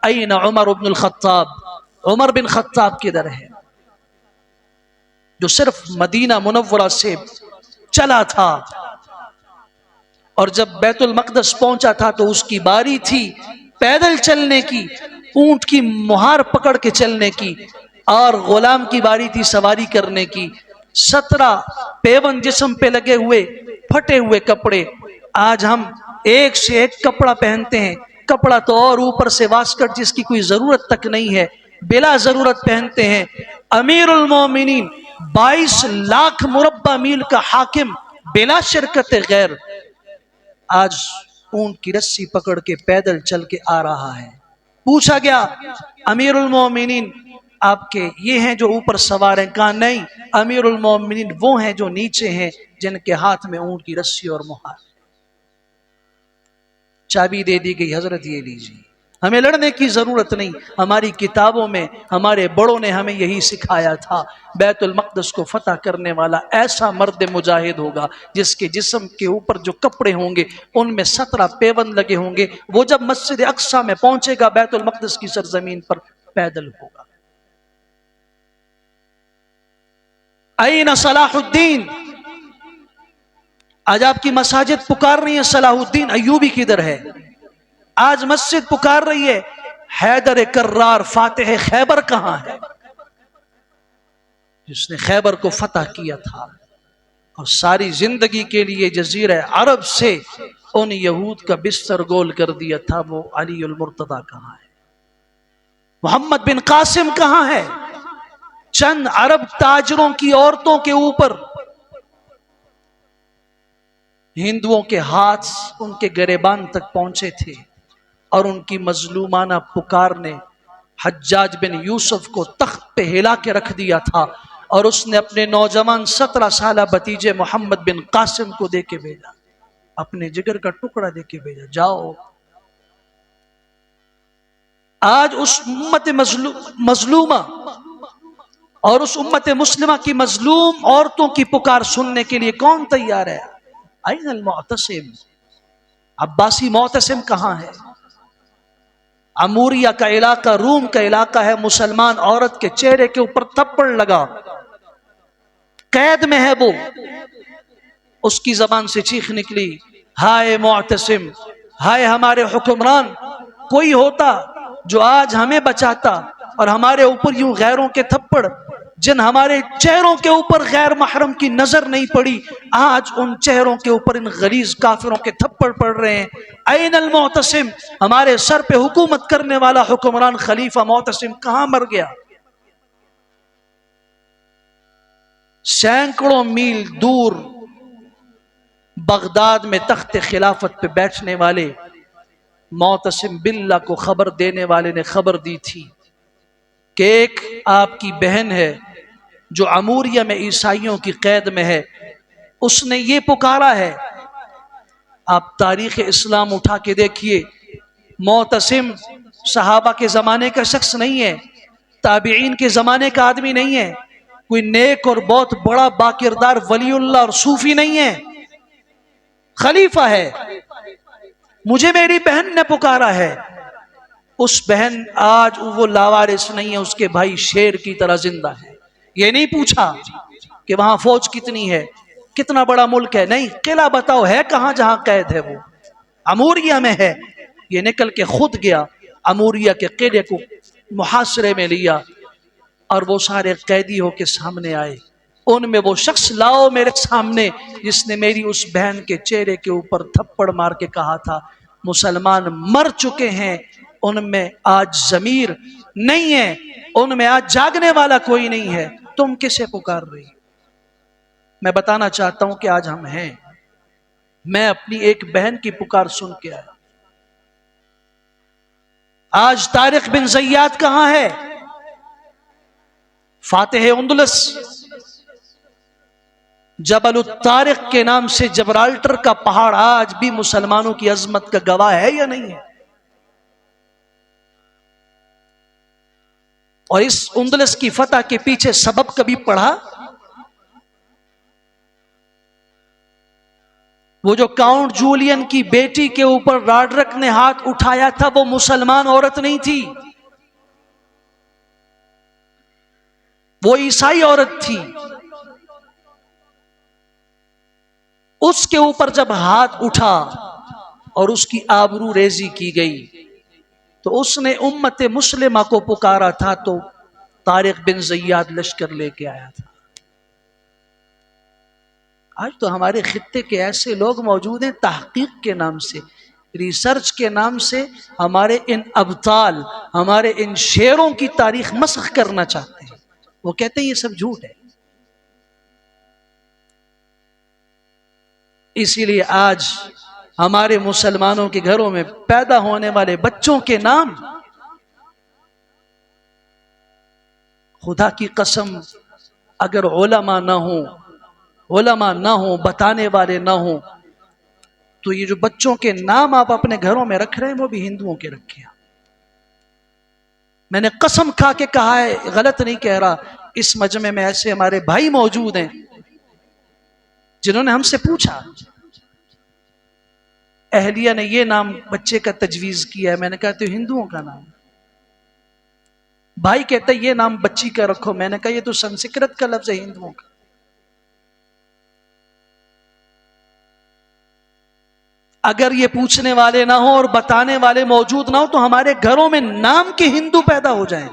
अय्न Umar Ibnul Khattab, Umar bin Khattab किधर है, जो सिर्फ मदीना मुनव्वरा से चला था और जब बैतुल मक़दस पहुंचा था तो उसकी बारी थी पैदल चलने की, ऊंट की मुहार पकड़ के चलने की, और गुलाम की बारी थी सवारी करने की। 17 पेवन जिस्म पे लगे हुए फटे हुए कपड़े, आज हम एक से एक कपड़ा पहनते हैं, कपड़ा तो और ऊपर से वास्कट जिसकी कोई जरूरत तक नहीं है, बिला जरूरत पहनते हैं। अमीरुल मोमिनीन 22 लाख मुरब्बा मील का हाकिम बिला शिरकत गैर आज ऊंट की रस्सी पकड़ के पैदल चल के आ रहा है। पूछा गया अमीरुल मोमिनीन आपके ये हैं जो ऊपर सवार हैं? कहा नहीं, अमीरुल मोमिनीन वो हैं जो नीचे हैं, जिनके हाथ में ऊंट की रस्सी और मुहार। चाबी दे दी गई, हजरत ये लीजिए, हमें लड़ने की जरूरत नहीं। हमारी किताबों में हमारे बड़ों ने हमें यही सिखाया था, बैतुल मक़दस को फतह करने वाला ऐसा मर्द मुजाहिद होगा जिसके जिस्म के ऊपर जो कपड़े होंगे उनमें 17 पेवन लगे होंगे। वो जब मस्जिद अक्सा में पहुंचेगा बैतुल मक़दस की सरजमीन पर पैदल होगा। ऐन सलाहुद्दीन, आज आपकी मसाजिद पुकार रही है सलाहुद्दीन अय्यूबी किधर है? आज मस्जिद पुकार रही है हैदर कर्रार फातिह खैबर कहां है, जिसने खैबर को फतह किया था और सारी जिंदगी के लिए जजीरा अरब से उन यहूद का बिस्तर गोल कर दिया था। वो अली उल मुर्तदा कहां है? मोहम्मद बिन कासिम कहां है? चंद अरब ताजरों की औरतों के ऊपर हिंदुओं के हाथ उनके गरेबान तक पहुंचे थे और उनकी मजलूमाना पुकार ने हज्जाज बिन यूसुफ को तख्त पे हिला के रख दिया था और उसने अपने नौजवान 17 साल भतीजे मोहम्मद बिन कासिम को देके भेजा, अपने जिगर का टुकड़ा देके भेजा, जाओ। आज उस उम्मत मजलूमा और उस उम्मत मुस्लिमा की मजलूम औरतों की पुकार सुनने के लिए कौन तैयार है? अल मुअतसिम, अब्बासी मुअतसिम कहां है? अमूरिया का इलाका रूम का इलाका है, मुसलमान औरत के चेहरे के ऊपर थप्पड़ लगा, कैद में है वो, उसकी जबान से चीख निकली हाय मुअतसिम, हाय हमारे हुक्मरान, कोई होता जो आज हमें बचाता और हमारे ऊपर यूं गैरों के थप्पड़, जिन हमारे चेहरों के ऊपर गैर महरम की नजर नहीं पड़ी, आज उन चेहरों के ऊपर इन गलीज काफिरों के थप्पड़ पड़ रहे हैं। ऐनल मुअतसिम, हमारे सर पे हुकूमत करने वाला हुक्मरान खलीफा मुअतसिम कहां मर गया? सैकड़ों मील दूर बगदाद में तख्त खिलाफत पे बैठने वाले मुअतसिम बिल्ला को खबर देने वाले ने खबर दी थी कि एक आपकी बहन है जो अमूरिया में ईसाइयों की कैद में है, उसने ये पुकारा है। आप तारीख इस्लाम उठा के देखिए, मुअतसिम सहाबा के जमाने का शख्स नहीं है, ताबीईन के जमाने का आदमी नहीं है, कोई नेक और बहुत बड़ा बाकिरदार वलीउल्लाह और सूफी नहीं है, खलीफा है। मुझे मेरी बहन ने पुकारा है। उस बहन आज वो लावारिस नहीं है, उसके भाई शेर की तरह जिंदा है। ये नहीं पूछा कि वहां फौज कितनी है, कितना बड़ा मुल्क है, नहीं, किला बताओ है कहां जहां कैद है? वो अमूरिया में है। ये निकल के खुद गया, अमूरिया के किले को मुहासरे में लिया और वो सारे कैदी होके सामने आए। उनमें वो शख्स लाओ मेरे सामने जिसने मेरी उस बहन के चेहरे के ऊपर थप्पड़ मार के कहा था मुसलमान मर चुके हैं, उनमें आज जमीर नहीं है, उनमें आज जागने वाला कोई नहीं है, तुम किसे पुकार रही? मैं बताना चाहता हूं कि आज हम हैं। मैं अपनी एक बहन की पुकार सुन के आया। आज तारिक बिन ज़ियाद कहां है? फातिह उंदुलस, जबल तारिक के नाम से जबराल्टर का पहाड़ आज भी मुसलमानों की अजमत का गवाह है या नहीं है? और इस उंदुलस की फतह के पीछे सबब कभी पढ़ा? वो जो काउंट जूलियन की बेटी के ऊपर रॉडरिक ने हाथ उठाया था, वो मुसलमान औरत नहीं थी, वो ईसाई औरत थी। उसके ऊपर जब हाथ उठा और उसकी आबरू रेजी की गई, तो उसने उम्मत मुस्लिमा को पुकारा था, तो तारिक बिन ज़ियाद लश्कर लेके आया था। आज तो हमारे खित्ते के ऐसे लोग मौजूद हैं, तहकीक के नाम से, रिसर्च के नाम से हमारे इन अबताल, हमारे इन शेरों की तारीख मस्ख करना चाहते हैं। वो कहते हैं ये सब झूठ है। इसीलिए आज हमारे मुसलमानों के घरों में पैदा होने वाले बच्चों के नाम, खुदा की कसम, अगर उलमा ना हो, उलमा ना हो, बताने वाले ना हो, तो ये जो बच्चों के नाम आप अपने घरों में रख रहे हैं, वो भी हिंदुओं के रखे हैं। मैंने कसम खा के कहा है, गलत नहीं कह रहा। इस मजमे में ऐसे हमारे भाई मौजूद हैं जिन्होंने हमसे पूछा, अहलिया ने ये नाम बच्चे का तजवीज किया है। मैंने कहा तो हिंदुओं का नाम। भाई कहता है ये नाम बच्ची का रखो। मैंने कहा ये तो संस्कृत का लफ्ज है हिंदुओं का। अगर ये पूछने वाले ना हो और बताने वाले मौजूद ना हो, तो हमारे घरों में नाम के हिंदू पैदा हो जाएं।